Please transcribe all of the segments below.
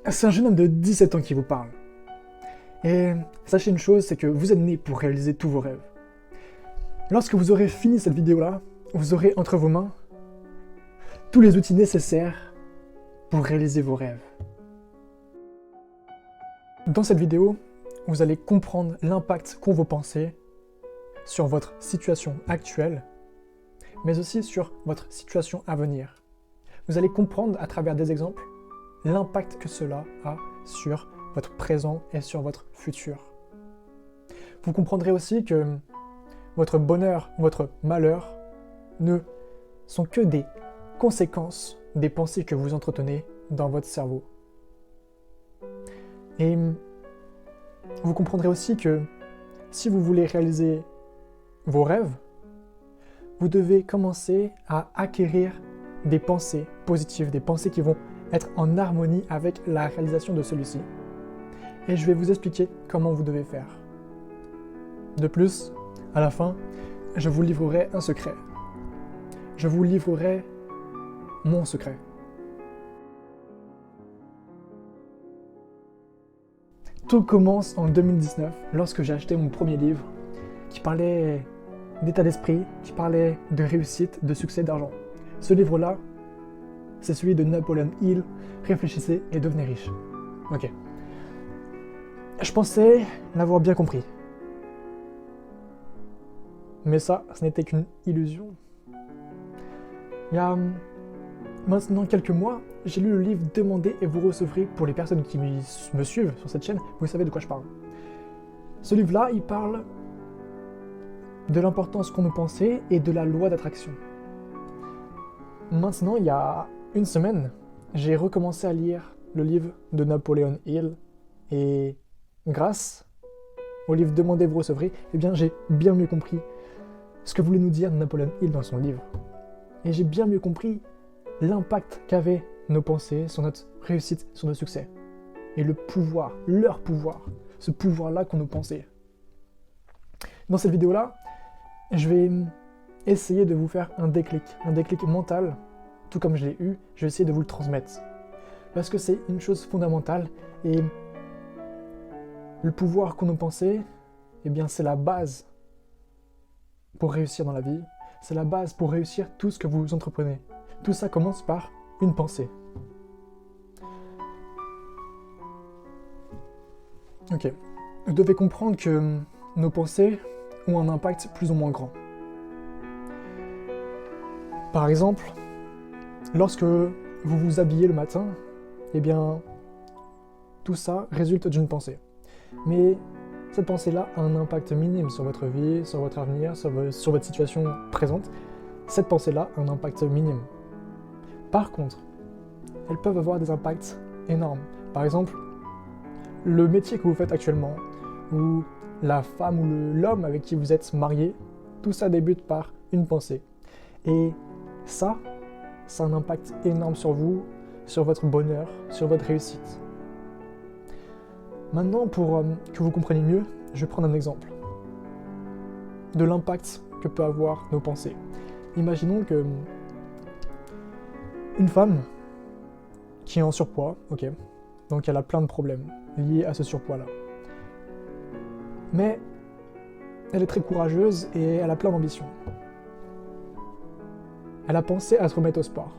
C'est un jeune homme de 17 ans qui vous parle. Et sachez une chose, c'est que vous êtes né pour réaliser tous vos rêves. Lorsque vous aurez fini cette vidéo-là, vous aurez entre vos mains tous les outils nécessaires pour réaliser vos rêves. Dans cette vidéo, vous allez comprendre l'impact qu'ont vos pensées sur votre situation actuelle, mais aussi sur votre situation à venir. Vous allez comprendre à travers des exemples l'impact que cela a sur votre présent et sur votre futur. Vous comprendrez aussi que votre bonheur, votre malheur ne sont que des conséquences des pensées que vous entretenez dans votre cerveau. Et vous comprendrez aussi que si vous voulez réaliser vos rêves, vous devez commencer à acquérir des pensées positives, des pensées qui vont être en harmonie avec la réalisation de celui-ci. Et je vais vous expliquer comment vous devez faire. De plus, à la fin, je vous livrerai un secret. Je vous livrerai mon secret. Tout commence en 2019, lorsque j'ai acheté mon premier livre qui parlait d'état d'esprit, qui parlait de réussite, de succès, d'argent. Ce livre-là, c'est celui de Napoleon Hill, Réfléchissez et devenez riche. Ok. Je pensais l'avoir bien compris. Mais ça, ce n'était qu'une illusion. Il y a maintenant quelques mois, j'ai lu le livre Demandez et vous recevrez. Pour les personnes qui me suivent sur cette chaîne, vous savez de quoi je parle. Ce livre-là, il parle de l'importance qu'ont nos pensées et de la loi d'attraction. Maintenant, il y a une semaine, j'ai recommencé à lire le livre de Napoleon Hill et grâce au livre Demandez, vous recevrez, eh bien, j'ai bien mieux compris ce que voulait nous dire Napoleon Hill dans son livre. Et j'ai bien mieux compris l'impact qu'avaient nos pensées sur notre réussite, sur notre succès. Et le pouvoir, leur pouvoir, ce pouvoir-là qu'ont nos pensées. Dans cette vidéo-là, je vais essayer de vous faire un déclic mental, tout comme je l'ai eu, je vais essayer de vous le transmettre. Parce que c'est une chose fondamentale et le pouvoir qu'ont nos pensées, eh bien c'est la base pour réussir dans la vie, c'est la base pour réussir tout ce que vous entreprenez. Tout ça commence par une pensée. Ok. Vous devez comprendre que nos pensées ont un impact plus ou moins grand. Par exemple, lorsque vous vous habillez le matin, eh bien, tout ça résulte d'une pensée. Mais cette pensée-là a un impact minime sur votre vie, sur votre avenir, sur votre situation présente. Cette pensée-là a un impact minime. Par contre, elles peuvent avoir des impacts énormes. Par exemple, le métier que vous faites actuellement, ou la femme ou l'homme avec qui vous êtes marié, tout ça débute par une pensée. Et ça a un impact énorme sur vous, sur votre bonheur, sur votre réussite. Maintenant, pour que vous compreniez mieux, je vais prendre un exemple de l'impact que peut avoir nos pensées. Imaginons que une femme qui est en surpoids, ok, donc elle a plein de problèmes liés à ce surpoids-là. Mais elle est très courageuse et elle a plein d'ambition. Elle a pensé à se remettre au sport.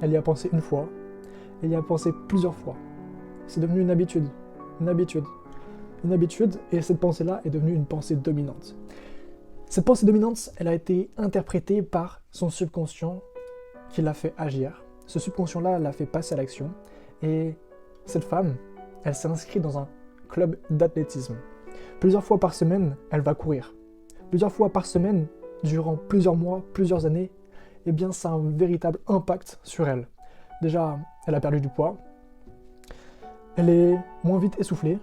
Elle y a pensé une fois, elle y a pensé plusieurs fois. C'est devenu une habitude, et cette pensée-là est devenue une pensée dominante. Cette pensée dominante, elle a été interprétée par son subconscient qui l'a fait agir. Ce subconscient-là l'a fait passer à l'action, et cette femme, elle s'est inscrite dans un club d'athlétisme. Plusieurs fois par semaine, elle va courir. Plusieurs fois par semaine, durant plusieurs mois, plusieurs années, eh bien, ça a un véritable impact sur elle. Déjà, elle a perdu du poids, elle est moins vite essoufflée,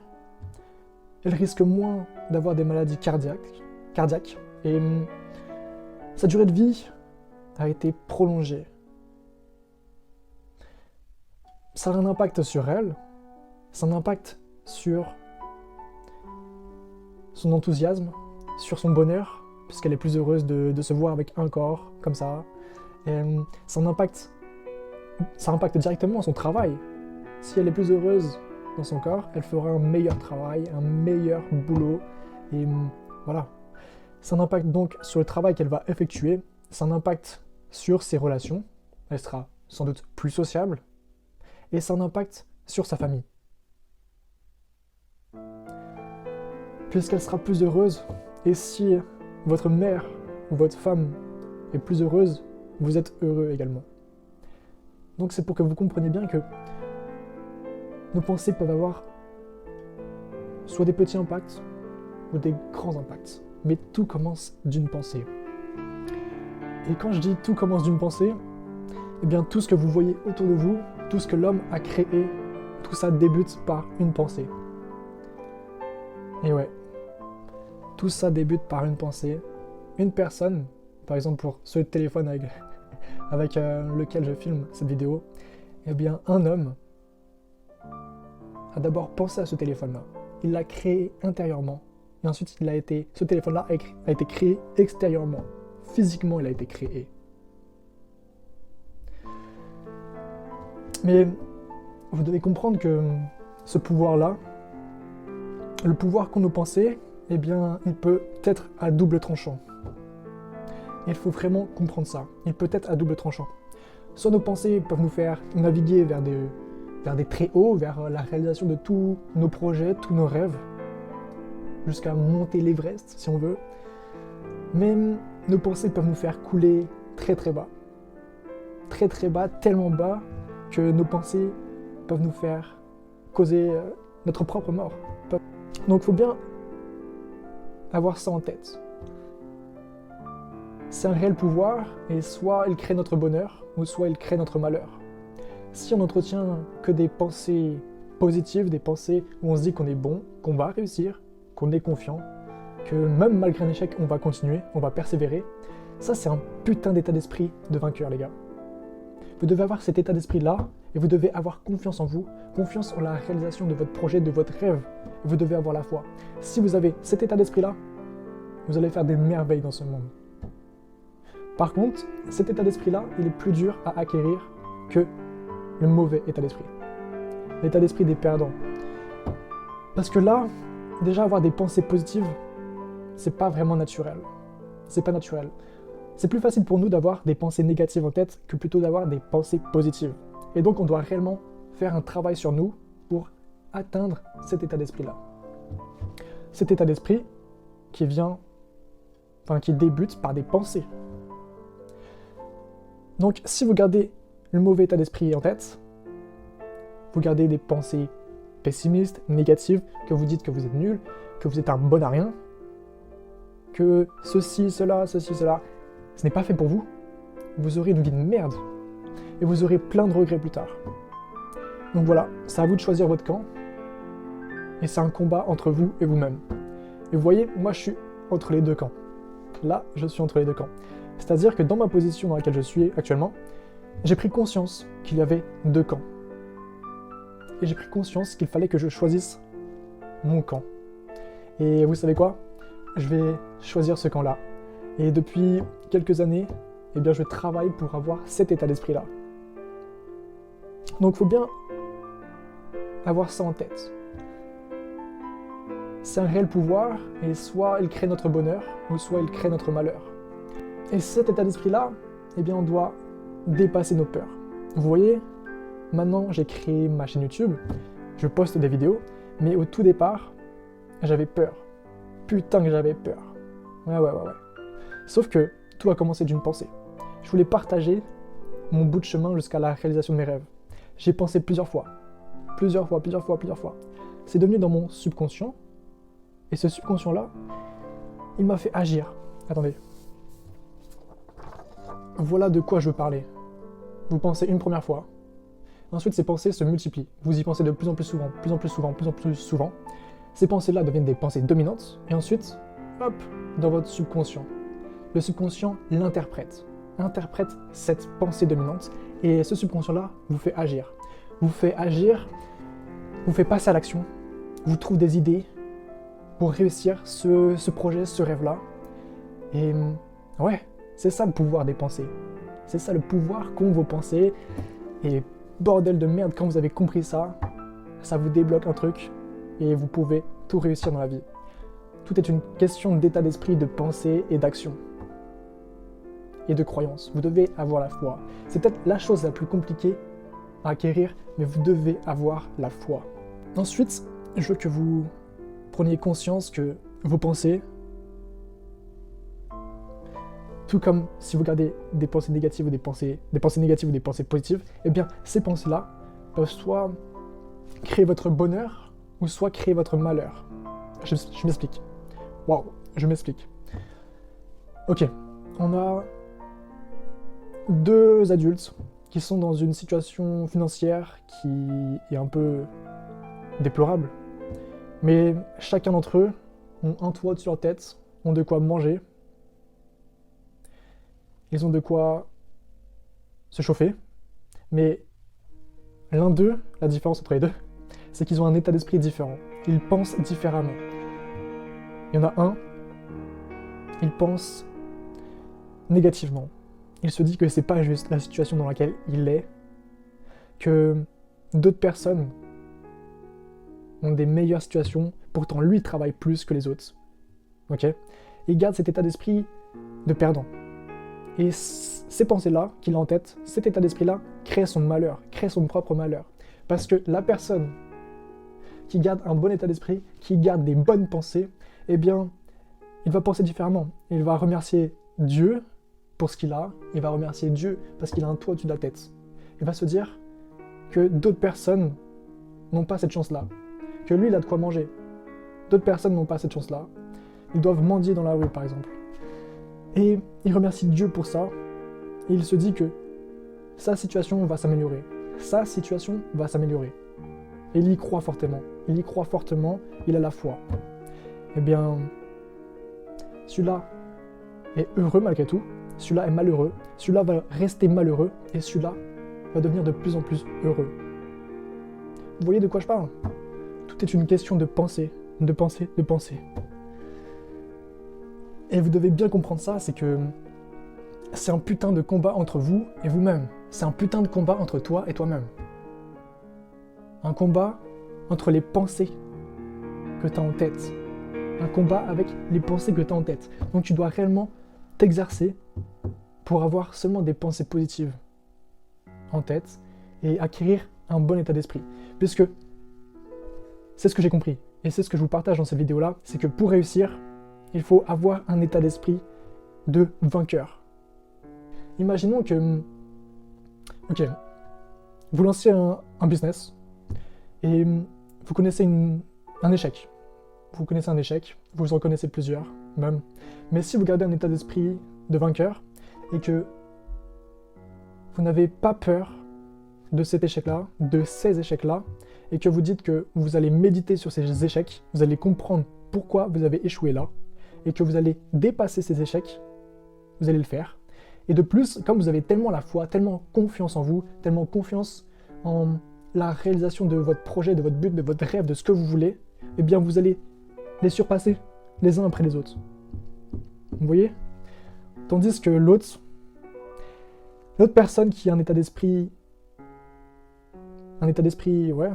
elle risque moins d'avoir des maladies cardiaques, et sa durée de vie a été prolongée. Ça a un impact sur elle, ça a un impact sur son enthousiasme, sur son bonheur, puisqu'elle est plus heureuse de se voir avec un corps comme ça. Et ça impacte directement son travail. Si elle est plus heureuse dans son corps, elle fera un meilleur travail, un meilleur boulot. Et voilà. Ça a un impact donc sur le travail qu'elle va effectuer. Ça a un impact sur ses relations. Elle sera sans doute plus sociable. Et ça a un impact sur sa famille. Puisqu'elle sera plus heureuse, et si votre mère ou votre femme est plus heureuse, vous êtes heureux également. Donc c'est pour que vous compreniez bien que nos pensées peuvent avoir soit des petits impacts ou des grands impacts. Mais tout commence d'une pensée. Et quand je dis tout commence d'une pensée, eh bien tout ce que vous voyez autour de vous, tout ce que l'homme a créé, tout ça débute par une pensée. Et ouais, tout ça débute par une pensée. Une personne, par exemple pour ce téléphone avec lequel je filme cette vidéo, eh bien un homme a d'abord pensé à ce téléphone-là. Il l'a créé intérieurement. Et ensuite, ce téléphone-là a été créé extérieurement. Physiquement, il a été créé. Mais vous devez comprendre que ce pouvoir-là, le pouvoir qu'ont nos pensées, eh bien, il peut être à double tranchant. Il faut vraiment comprendre ça. Il peut être à double tranchant. Soit nos pensées peuvent nous faire naviguer vers des très hauts, vers la réalisation de tous nos projets, tous nos rêves, jusqu'à monter l'Everest, si on veut. Mais nos pensées peuvent nous faire couler très très bas. Très très bas, tellement bas que nos pensées peuvent nous faire causer notre propre mort. Donc il faut bien avoir ça en tête. C'est un réel pouvoir, et soit il crée notre bonheur, ou soit il crée notre malheur. Si on n'entretient que des pensées positives, des pensées où on se dit qu'on est bon, qu'on va réussir, qu'on est confiant, que même malgré un échec, on va continuer, on va persévérer, ça c'est un putain d'état d'esprit de vainqueur, les gars. Vous devez avoir cet état d'esprit-là, et vous devez avoir confiance en vous, confiance en la réalisation de votre projet, de votre rêve. Vous devez avoir la foi. Si vous avez cet état d'esprit-là, vous allez faire des merveilles dans ce monde. Par contre, cet état d'esprit-là, il est plus dur à acquérir que le mauvais état d'esprit. L'état d'esprit des perdants. Parce que là, déjà avoir des pensées positives, c'est pas vraiment naturel. C'est pas naturel. C'est plus facile pour nous d'avoir des pensées négatives en tête que plutôt d'avoir des pensées positives. Et donc on doit réellement faire un travail sur nous pour atteindre cet état d'esprit-là. Cet état d'esprit qui débute par des pensées. Donc si vous gardez le mauvais état d'esprit en tête, vous gardez des pensées pessimistes, négatives, que vous dites que vous êtes nul, que vous êtes un bon à rien, que ceci, cela, ce n'est pas fait pour vous, vous aurez une vie de merde et vous aurez plein de regrets plus tard. Donc voilà, c'est à vous de choisir votre camp et c'est un combat entre vous et vous-même. Et vous voyez, moi je suis entre les deux camps. Là, je suis entre les deux camps. C'est-à-dire que dans ma position dans laquelle je suis actuellement, j'ai pris conscience qu'il y avait deux camps. Et j'ai pris conscience qu'il fallait que je choisisse mon camp. Et vous savez quoi ? Je vais choisir ce camp-là. Et depuis quelques années, eh bien, je travaille pour avoir cet état d'esprit-là. Donc il faut bien avoir ça en tête. C'est un réel pouvoir, et soit il crée notre bonheur, ou soit il crée notre malheur. Et cet état d'esprit-là, eh bien, on doit dépasser nos peurs. Vous voyez, maintenant j'ai créé ma chaîne YouTube, je poste des vidéos, mais au tout départ, j'avais peur. Putain que j'avais peur. Ouais. Sauf que tout a commencé d'une pensée. Je voulais partager mon bout de chemin jusqu'à la réalisation de mes rêves. J'ai pensé plusieurs fois. C'est devenu dans mon subconscient, et ce subconscient-là, il m'a fait agir. Attendez. Voilà de quoi je veux parler. Vous pensez une première fois. Ensuite, ces pensées se multiplient. Vous y pensez de plus en plus souvent. Ces pensées-là deviennent des pensées dominantes. Et ensuite, hop, dans votre subconscient. Le subconscient l'interprète. Interprète cette pensée dominante. Et ce subconscient-là vous fait agir. Vous fait passer à l'action. Vous trouve des idées pour réussir ce projet, ce rêve-là. Et ouais, c'est ça le pouvoir des pensées. C'est ça le pouvoir qu'ont vos pensées. Et bordel de merde, quand vous avez compris ça, ça vous débloque un truc et vous pouvez tout réussir dans la vie. Tout est une question d'état d'esprit, de pensée et d'action. Et de croyance. Vous devez avoir la foi. C'est peut-être la chose la plus compliquée à acquérir, mais vous devez avoir la foi. Ensuite, je veux que vous preniez conscience que vos pensées, tout comme si vous gardez des pensées négatives ou des pensées négatives ou des pensées positives, eh bien, ces pensées-là peuvent soit créer votre bonheur ou soit créer votre malheur. Je m'explique. Waouh, je m'explique. Ok, on a 2 adultes qui sont dans une situation financière qui est un peu déplorable. Mais chacun d'entre eux ont un toit sur leur tête, ont de quoi manger, ils ont de quoi se chauffer. Mais l'un d'eux, la différence entre les deux, c'est qu'ils ont un état d'esprit différent. Ils pensent différemment. Il y en a un, il pense négativement. Il se dit que c'est pas juste la situation dans laquelle il est, que d'autres personnes ont des meilleures situations, pourtant lui travaille plus que les autres. Ok ? Il garde cet état d'esprit de perdant. Et ces pensées-là qu'il a en tête, cet état d'esprit-là, crée son malheur, crée son propre malheur. Parce que la personne qui garde un bon état d'esprit, qui garde des bonnes pensées, eh bien, il va penser différemment. Il va remercier Dieu pour ce qu'il a, il va remercier Dieu parce qu'il a un toit au-dessus de la tête. Il va se dire que d'autres personnes n'ont pas cette chance-là, que lui, il a de quoi manger. D'autres personnes n'ont pas cette chance-là. Ils doivent mendier dans la rue, par exemple. Et il remercie Dieu pour ça, et il se dit que sa situation va s'améliorer. Sa situation va s'améliorer. Et il y croit fortement. Il y croit fortement, il a la foi. Eh bien, celui-là est heureux malgré tout, celui-là est malheureux, celui-là va rester malheureux, et celui-là va devenir de plus en plus heureux. Vous voyez de quoi je parle ? Tout est une question de pensée, de pensée, de pensée. Et vous devez bien comprendre ça, c'est que c'est un putain de combat entre vous et vous-même. C'est un putain de combat entre toi et toi-même. Un combat entre les pensées que tu as en tête. Un combat avec les pensées que tu as en tête. Donc tu dois réellement t'exercer pour avoir seulement des pensées positives en tête et acquérir un bon état d'esprit. Puisque c'est ce que j'ai compris et c'est ce que je vous partage dans cette vidéo-là, c'est que pour réussir, il faut avoir un état d'esprit de vainqueur. Imaginons que, ok, vous lancez un business et vous connaissez un échec. Vous connaissez un échec, vous en connaissez plusieurs même. Mais si vous gardez un état d'esprit de vainqueur et que vous n'avez pas peur de cet échec-là, de ces échecs-là, et que vous dites que vous allez méditer sur ces échecs, vous allez comprendre pourquoi vous avez échoué là, et que vous allez dépasser ces échecs, vous allez le faire. Et de plus, comme vous avez tellement la foi, tellement confiance en vous, tellement confiance en la réalisation de votre projet, de votre but, de votre rêve, de ce que vous voulez, eh bien vous allez les surpasser les uns après les autres. Vous voyez ? Tandis que l'autre personne qui a un état d'esprit, ouais,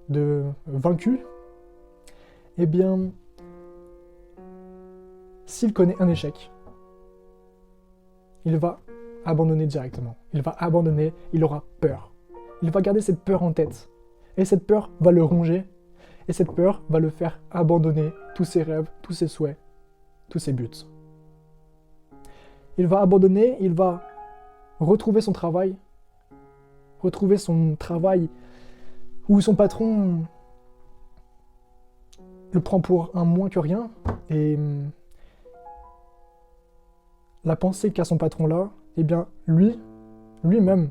de vaincu, eh bien, s'il connaît un échec, il va abandonner directement. Il va abandonner, il aura peur. Il va garder cette peur en tête. Et cette peur va le ronger. Et cette peur va le faire abandonner tous ses rêves, tous ses souhaits, tous ses buts. Il va abandonner, il va retrouver son travail où son patron le prend pour un moins que rien. Et la pensée qu'a son patron là, eh bien lui-même,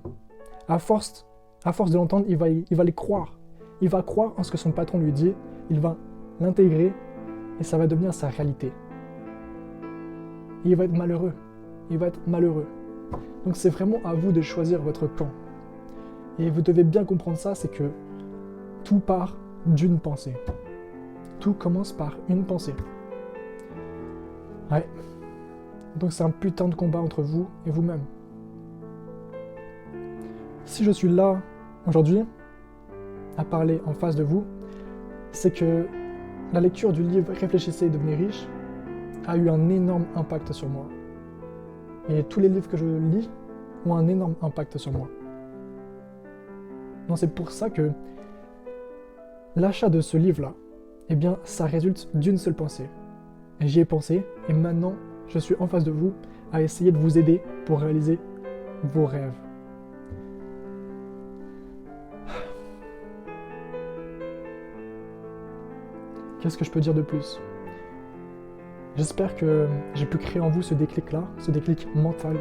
à force de l'entendre, il va les croire. Il va croire en ce que son patron lui dit, il va l'intégrer et ça va devenir sa réalité. Et il va être malheureux. Donc c'est vraiment à vous de choisir votre camp. Et vous devez bien comprendre ça, c'est que tout part d'une pensée. Tout commence par une pensée. Ouais. Donc c'est un putain de combat entre vous et vous-même. Si je suis là aujourd'hui à parler en face de vous, c'est que la lecture du livre Réfléchissez et devenez riche a eu un énorme impact sur moi. Et tous les livres que je lis ont un énorme impact sur moi. Donc c'est pour ça que l'achat de ce livre-là, eh bien, ça résulte d'une seule pensée. Et j'y ai pensé, et maintenant, je suis en face de vous à essayer de vous aider pour réaliser vos rêves. Qu'est-ce que je peux dire de plus? J'espère que j'ai pu créer en vous ce déclic-là, ce déclic mental,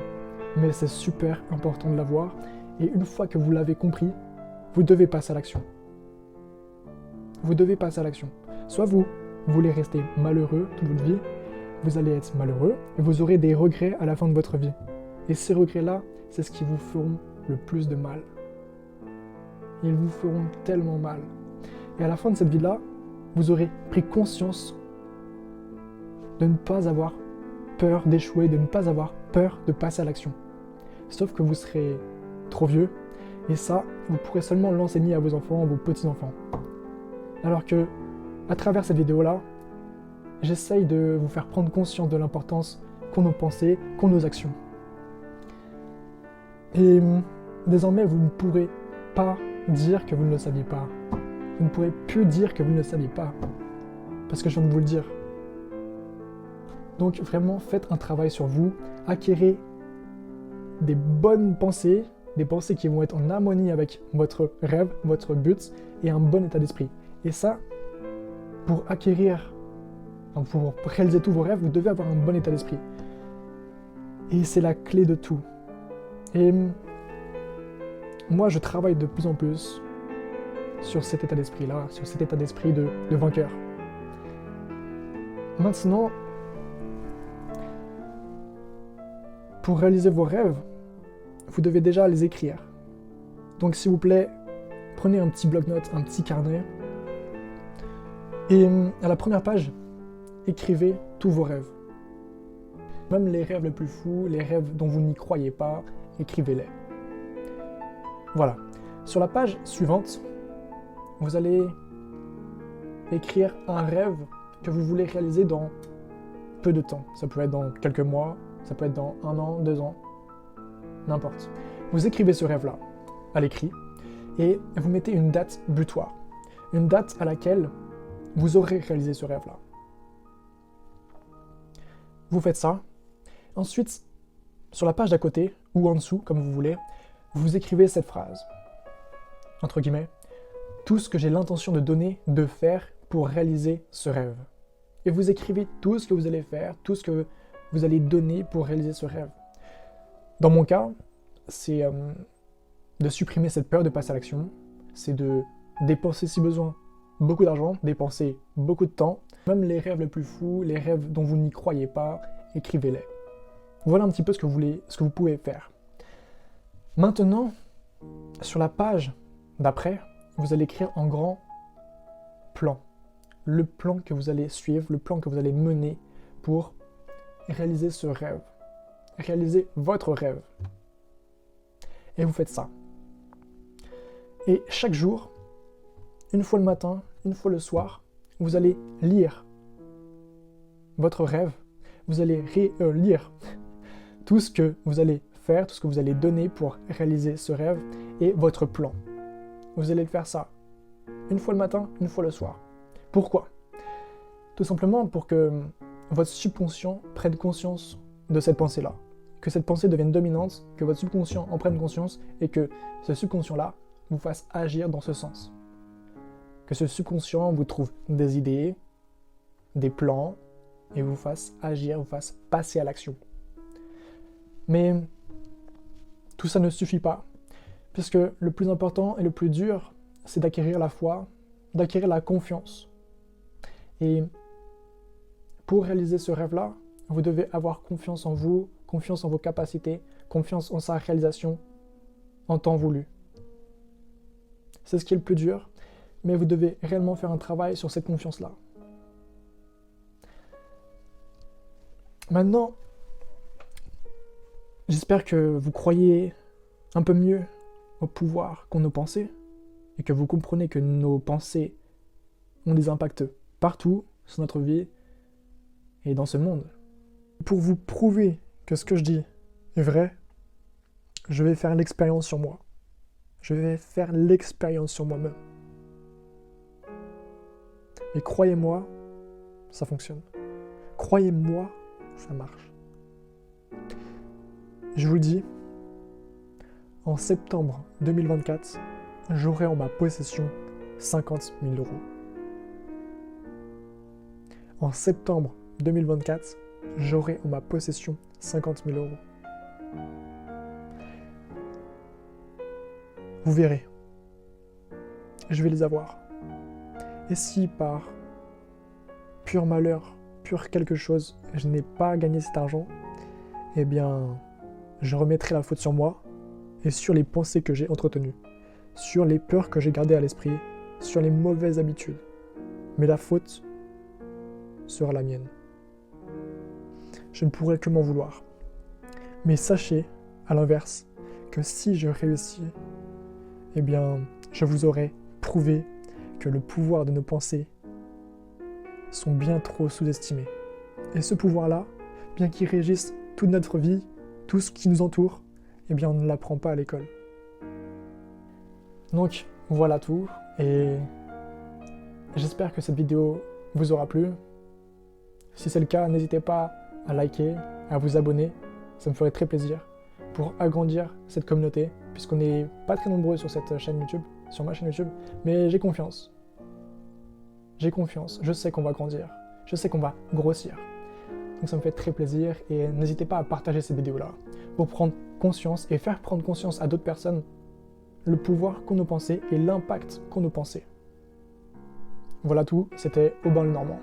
mais c'est super important de l'avoir, et une fois que vous l'avez compris, vous devez passer à l'action. Vous devez passer à l'action. Soit vous voulez rester malheureux toute votre vie, vous allez être malheureux, et vous aurez des regrets à la fin de votre vie. Et ces regrets-là, c'est ce qui vous feront le plus de mal. Ils vous feront tellement mal. Et à la fin de cette vie-là, vous aurez pris conscience de ne pas avoir peur d'échouer, de ne pas avoir peur de passer à l'action. Sauf que vous serez trop vieux, et ça, vous pourrez seulement l'enseigner à vos enfants, à vos petits-enfants. Alors que, à travers cette vidéo-là, j'essaye de vous faire prendre conscience de l'importance qu'ont nos pensées, qu'ont nos actions. Et désormais, vous ne pourrez pas dire que vous ne le saviez pas. Vous ne pourrez plus dire que vous ne le saviez pas. Parce que je viens de vous le dire. Donc vraiment, faites un travail sur vous, acquérez des bonnes pensées, des pensées qui vont être en harmonie avec votre rêve, votre but et un bon état d'esprit. Et ça, pour réaliser tous vos rêves, vous devez avoir un bon état d'esprit. Et c'est la clé de tout. Et moi, je travaille de plus en plus sur cet état d'esprit-là, sur cet état d'esprit de vainqueur. Maintenant, pour réaliser vos rêves, vous devez déjà les écrire. Donc s'il vous plaît, prenez un petit bloc-notes, un petit carnet, et à la première page, écrivez tous vos rêves. Même les rêves les plus fous, les rêves dont vous n'y croyez pas, écrivez-les. Voilà. Sur la page suivante, vous allez écrire un rêve que vous voulez réaliser dans peu de temps. Ça peut être dans quelques mois, ça peut être dans 1 an, 2 ans, n'importe. Vous écrivez ce rêve-là à l'écrit et vous mettez une date butoir. Une date à laquelle vous aurez réalisé ce rêve-là. Vous faites ça. Ensuite, sur la page d'à côté, ou en dessous, comme vous voulez, vous écrivez cette phrase. Entre guillemets, tout ce que j'ai l'intention de donner, de faire pour réaliser ce rêve. Et vous écrivez tout ce que vous allez faire, tout ce que vous allez donner pour réaliser ce rêve. Dans mon cas, c'est de supprimer cette peur de passer à l'action, c'est de dépenser si besoin beaucoup d'argent, dépenser beaucoup de temps, même les rêves les plus fous, les rêves dont vous n'y croyez pas, écrivez-les. Voilà un petit peu ce que vous pouvez faire. Maintenant, sur la page d'après, vous allez écrire en grand plan. Le plan que vous allez suivre, le plan que vous allez mener pour réaliser ce rêve. Réaliser votre rêve. Et vous faites ça. Et chaque jour, une fois le matin, une fois le soir, vous allez lire votre rêve. Vous allez lire tout ce que vous allez faire, tout ce que vous allez donner pour réaliser ce rêve et votre plan. Vous allez faire ça une fois le matin, une fois le soir. Pourquoi? Tout simplement pour que votre subconscient prenne conscience de cette pensée-là. Que cette pensée devienne dominante, que votre subconscient en prenne conscience et que ce subconscient-là vous fasse agir dans ce sens. Que ce subconscient vous trouve des idées, des plans et vous fasse agir, vous fasse passer à l'action. Mais tout ça ne suffit pas, puisque le plus important et le plus dur, c'est d'acquérir la foi, d'acquérir la confiance. Et pour réaliser ce rêve-là, vous devez avoir confiance en vous, confiance en vos capacités, confiance en sa réalisation en temps voulu. C'est ce qui est le plus dur, mais vous devez réellement faire un travail sur cette confiance-là. Maintenant, j'espère que vous croyez un peu mieux au pouvoir qu'ont nos pensées, et que vous comprenez que nos pensées ont des impacts partout sur notre vie et dans ce monde. Pour vous prouver que ce que je dis est vrai, je vais faire l'expérience sur moi. Je vais faire l'expérience sur moi-même. Et croyez-moi, ça fonctionne. Croyez-moi, ça marche. Je vous le dis, en septembre 2024, j'aurai en ma possession 50 000 euros. En septembre 2024, j'aurai en ma possession 50 000 euros. Vous verrez, je vais les avoir. Et si par pur malheur, pur quelque chose, je n'ai pas gagné cet argent, eh bien, je remettrai la faute sur moi et sur les pensées que j'ai entretenues, sur les peurs que j'ai gardées à l'esprit, sur les mauvaises habitudes. Mais la faute sera la mienne. Je ne pourrai que m'en vouloir. Mais sachez, à l'inverse, que si je réussis, eh bien, je vous aurai prouvé que le pouvoir de nos pensées sont bien trop sous-estimés. Et ce pouvoir-là, bien qu'il régisse toute notre vie, tout ce qui nous entoure, eh bien, on ne l'apprend pas à l'école. Donc, voilà tout, et j'espère que cette vidéo vous aura plu. Si c'est le cas, n'hésitez pas à liker, à vous abonner, ça me ferait très plaisir pour agrandir cette communauté, puisqu'on n'est pas très nombreux sur cette chaîne YouTube, sur ma chaîne YouTube, mais j'ai confiance. J'ai confiance, je sais qu'on va grandir, je sais qu'on va grossir. Donc ça me fait très plaisir et n'hésitez pas à partager ces vidéos-là pour prendre conscience et faire prendre conscience à d'autres personnes le pouvoir qu'ont nos pensées et l'impact qu'ont nos pensées. Voilà tout, c'était Aubin le Normand.